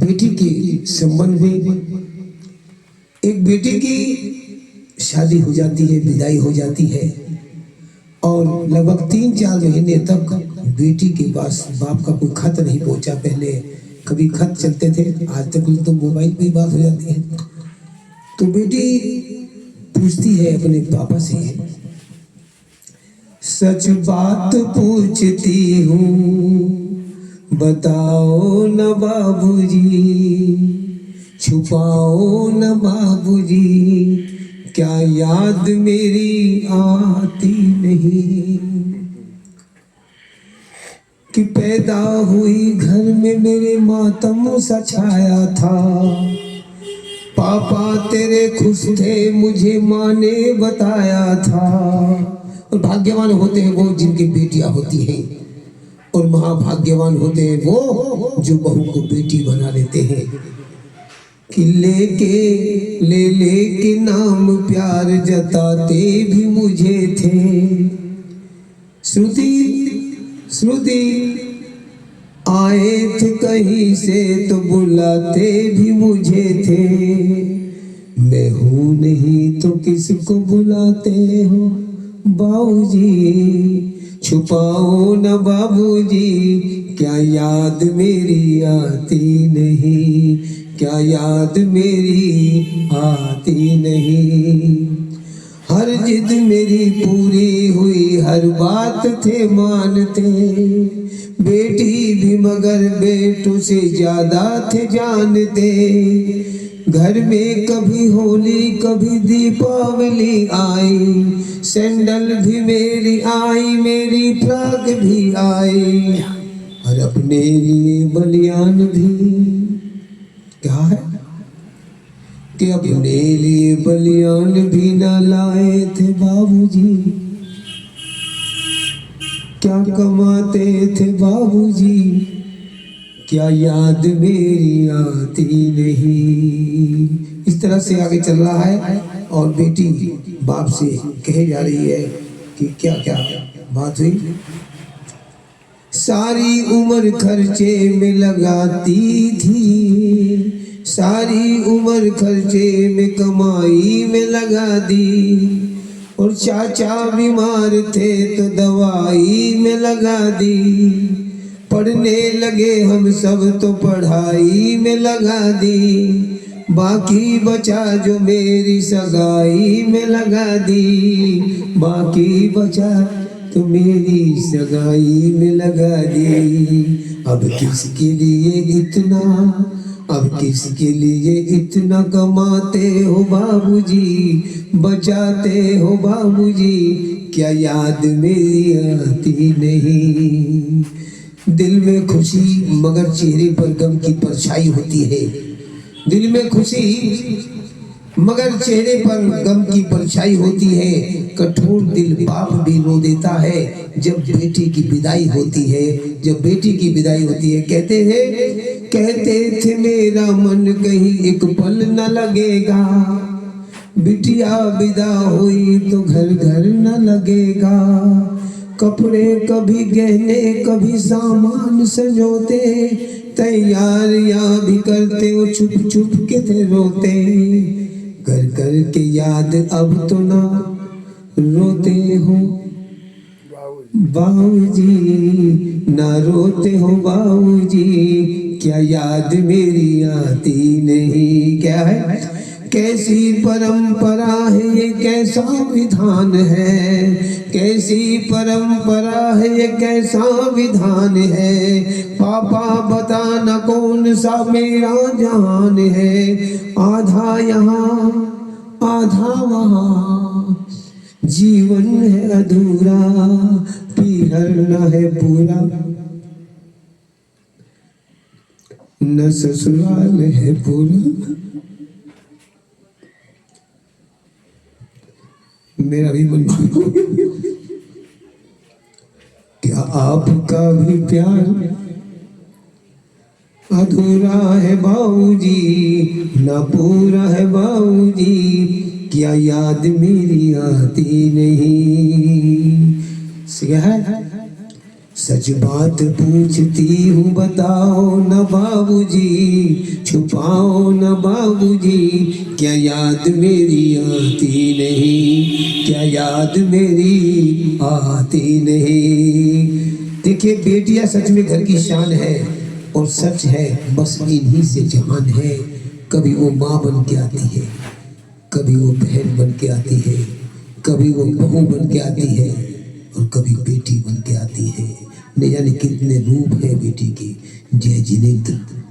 बेटी के संबंध में, एक बेटी की शादी हो जाती है, विदाई हो जाती है और लगभग 3-4 महीने तक बेटी के पास बाप का कोई खत नहीं पहुंचा। पहले कभी खत चलते थे, आज तक तो मोबाइल पे ही बात हो जाती है। तो बेटी पूछती है अपने पापा से, सच बात पूछती हूँ बताओ न बाबूजी, छुपाओ न बाबूजी, क्या याद मेरी आती नहीं कि पैदा हुई घर में मेरे मातम सा छाया था। पापा तेरे खुश थे मुझे माँ ने बताया था। और भाग्यवान होते हैं वो जिनकी बेटियां होती हैं, और महाभाग्यवान होते हैं वो जो बहू को बेटी बना लेते हैं। कि ले के नाम प्यार जताते भी मुझे थे। श्रुति आए थे कहीं से तो बुलाते भी मुझे थे। मैं हूँ नहीं तो किसको बुलाते हो बाबूजी, छुपाओ न बाबूजी, क्या याद मेरी आती नहीं, क्या याद मेरी आती नहीं। हर जिद मेरी पूरी हुई, हर बात थे मानते, बेटी भी मगर बेटों से ज्यादा थे जानते। घर में कभी होली कभी दीपावली आई, सैंडल भी मेरी आई, मेरी फ्रॉक भी आई, और अपने लिए बलियान भी। क्या है कि अपने लिए बलियान भी न लाए थे बाबूजी, क्या कमाते थे बाबूजी, क्या याद मेरी आती नहीं। इस तरह से आगे चल रहा है और बेटी बाप से कहे जा रही है कि क्या क्या बात हुई। सारी उम्र खर्चे में लगाती थी, सारी उम्र खर्चे में कमाई में लगा दी, और चाचा बीमार थे तो दवाई में लगा दी। पढ़ने लगे हम सब तो पढ़ाई में लगा दी, बाकी बचा जो मेरी सगाई में लगा दी, बाकी बचा तो मेरी सगाई में लगा दी। अब किसके लिए इतना, अब किसके लिए इतना कमाते हो बाबूजी, बचाते हो बाबूजी, क्या याद मेरी आती नहीं। दिल में खुशी मगर चेहरे पर गम की परछाई होती है। दिल में खुशी मगर चेहरे पर गम की परछाई होती है। कठोर दिल बाप भी रो देता है जब बेटी की विदाई होती है, जब बेटी की विदाई होती है। कहते थे मेरा मन कहीं एक पल न लगेगा, बिटिया विदा हुई तो घर घर न लगेगा। कपड़े कभी गहने कभी सामान संजोते, तैयारियां भी करते हो छुप छुप के थे रोते। कर कर के याद अब तो ना रोते हो बाबूजी, ना रोते हो बाबूजी, क्या याद मेरी आती नहीं। क्या है, कैसी परंपरा है ये, कैसा विधान है, कैसी परंपरा है ये, कैसा विधान है। पापा बताना कौन सा मेरा जहान है, आधा यहाँ आधा वहाँ, जीवन है अधूरा पीहर न है पूरा, न ससुराल है पूरा। मेरा भी मन क्या आपका भी प्यार अधूरा है बाबूजी, ना पूरा है बाबूजी, क्या याद मेरी आती नहीं। सच बात पूछती हूँ बताओ न बाबू बाबूजी, छुपाओ न बाबूजी, क्या याद मेरी आती नहीं, क्या याद मेरी आती नहीं। देखिए बेटियां सच में घर की शान है, और सच है बस इन्हीं से जहान है। कभी वो माँ बन के आती है, कभी वो बहन बन के आती है, कभी वो बहू बन के आती है, और कभी बेटी बन के आती है। न जाने कितने रूप है बेटी की। जय जिनेंद्र।